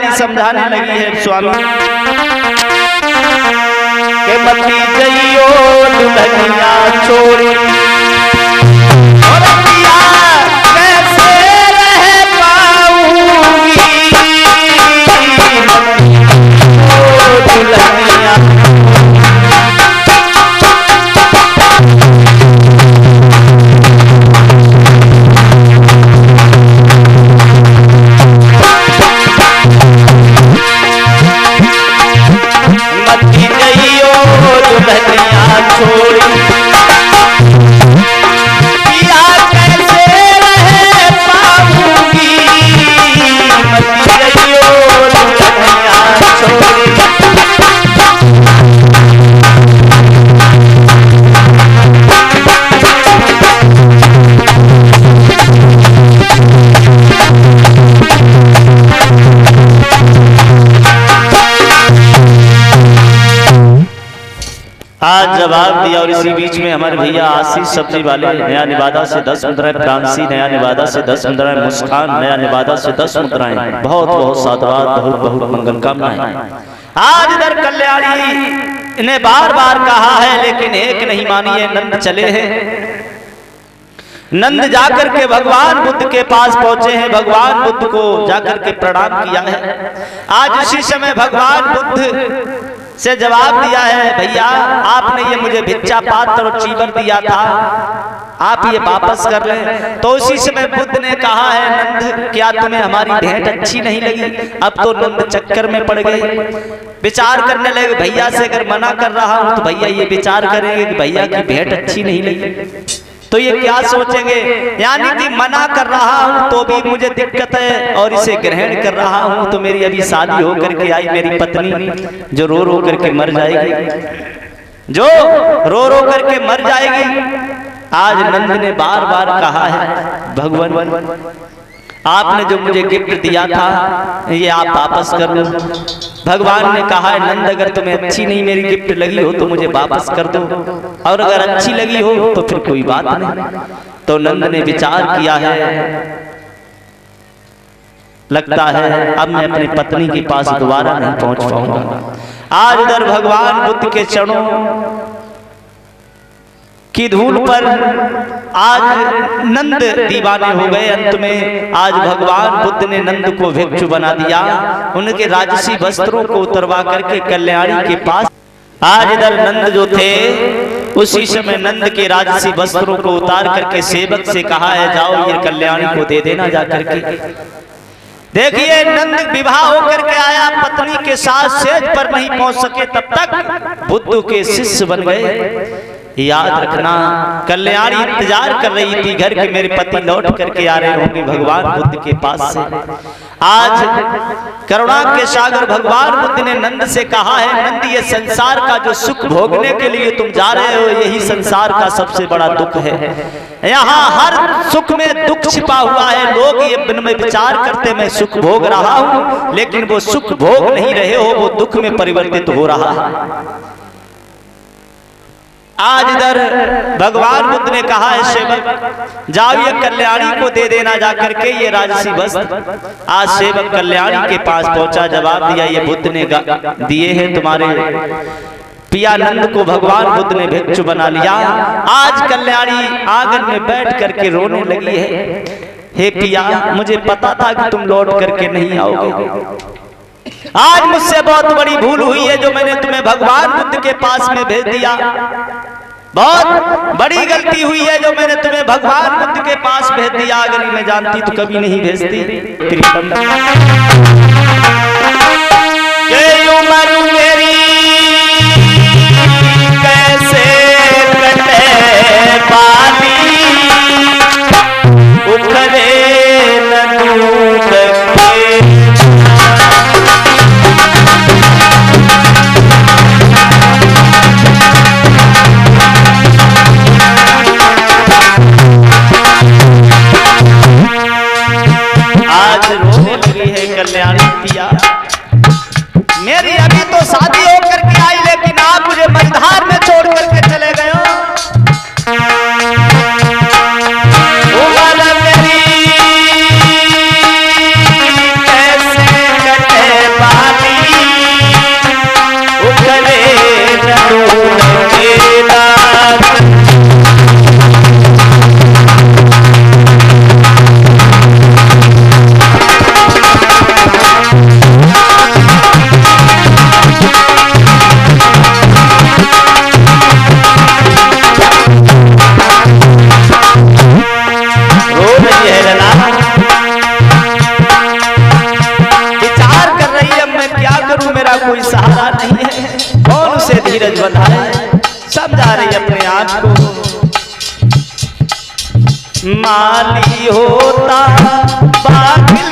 कल्याणी समझाने लगी है स्वामी के मती जइयो दुल्हनिया छोड़ी और पिया कैसे रह पाऊंगी दुल्हनिया आज जवाब दिया। और इसी बीच में हमारे भैया आशीष सब्जी वाले नया निवादा से 10 मुद्राएं, फ्रांसी नया निवादा से 10 मुद्राएं, मुस्कान नया निवादा से 10 मुद्राएं, बहुत बहुत साधुवाद, बहुत बहुत मंगल कामनाएं। आज इधर कल्याणी ने बार बार कहा है लेकिन एक नहीं मानी है। नंद चले हैं, नंद जाकर के भगवान बुद्ध के पास पहुंचे हैं, भगवान बुद्ध को जाकर के प्रणाम किया है। आज उसी समय भगवान बुद्ध से जवाब दिया है, भैया आपने ये मुझे भिक्षा पात्र और चीवर दिया था, आप ये वापस कर लें। तो उसी समय बुद्ध ने कहा है, नंद क्या तुम्हें हमारी भेंट अच्छी नहीं लगी? अब तो नंद चक्कर में पड़ गए, विचार करने लगे भैया से अगर मना कर रहा हूं तो भैया ये विचार करेंगे कि भैया की भेंट अच्छी नहीं लगी, तो ये क्या सोचेंगे, यानी कि मना कर रहा हूं तो भी मुझे दिक्कत है और इसे ग्रहण कर रहा हूं तो मेरी अभी शादी होकर के आई मेरी पत्नी जो रो रो करके मर जाएगी, जो रो रो करके मर जाएगी। आज नंद ने बार बार कहा है, भगवान आपने जो मुझे गिफ्ट दिया था ये आप वापस कर लो। भगवान ने कहा है, नंद अगर तुम्हें अच्छी नहीं मेरी गिफ्ट लगी हो तो मुझे वापस कर दो, और अगर अच्छी लगी हो तो फिर कोई बात नहीं। तो नंद ने विचार किया है, लगता है अब मैं अपनी पत्नी के पास दोबारा नहीं पहुंच पाऊंगा। आज इधर भगवान बुद्ध के चरणों की धूल पर आज नंद दीवाने हो गए। अंत में आज भगवान बुद्ध ने नंद को भिक्षु बना दिया, उनके राजसी वस्त्रों को उतरवा करके कल्याणी के पास। आज इधर नंद जो थे उसी समय नंद के राजसी वस्त्रों को उतार करके सेवक से कहा है, जाओ ये कल्याणी को दे देना जा करके। देखिए नंद विवाह होकर के आया, पत्नी के साथ सेज पर नहीं पहुंच सके, तब तक बुद्ध के शिष्य बन गए। याद रखना, कल्याणी इंतजार कर रही थी घर के मेरे पति लौट करके आ रहे होंगे भगवान बुद्ध के पास से। आज करुणा के सागर भगवान बुद्ध ने नंद से कहा है, नंद ये संसार का जो सुख भोगने के लिए तुम जा रहे हो यही संसार का सबसे बड़ा दुख है। यहाँ हर सुख में दुख छिपा हुआ है। लोग ये मन में विचार करते मैं सुख भोग रहा हूँ, लेकिन वो सुख भोग नहीं रहे हो, वो दुख में परिवर्तित हो रहा है। आज इधर भगवान बुद्ध ने कहा है, सेवक जाओ ये कल्याणी को दे देना जा करके ये राजसी वस्त्र। आज सेवक कल्याणी के पास पहुंचा, जवाब दिया ये बुद्ध ने दिए हैं तुम्हारे पिया नंद को भगवान बुद्ध ने भिक्षु बना लिया। आज कल्याणी आंगन में बैठ करके रोने लगी है, हे पिया मुझे पता था कि तुम लौट करके नहीं आओगे। आज मुझसे बहुत बड़ी भूल हुई है जो मैंने तुम्हें भगवान बुद्ध के पास में भेज दिया। बहुत बड़ी गलती हुई है जो मैंने तुम्हें भगवान बुद्ध के पास भेज दिया। अगर मैं जानती तो कभी नहीं भेजती। ये उम्र मेरी कैसे कटे पानी उखड़े न डूब कल्याणी पिया मेरी अभी तो शादी होकर के आई, लेकिन आप मुझे मझधार में छोड़ करके चले गए हो। उम्र मेरी कैसे कटे माली होता बादल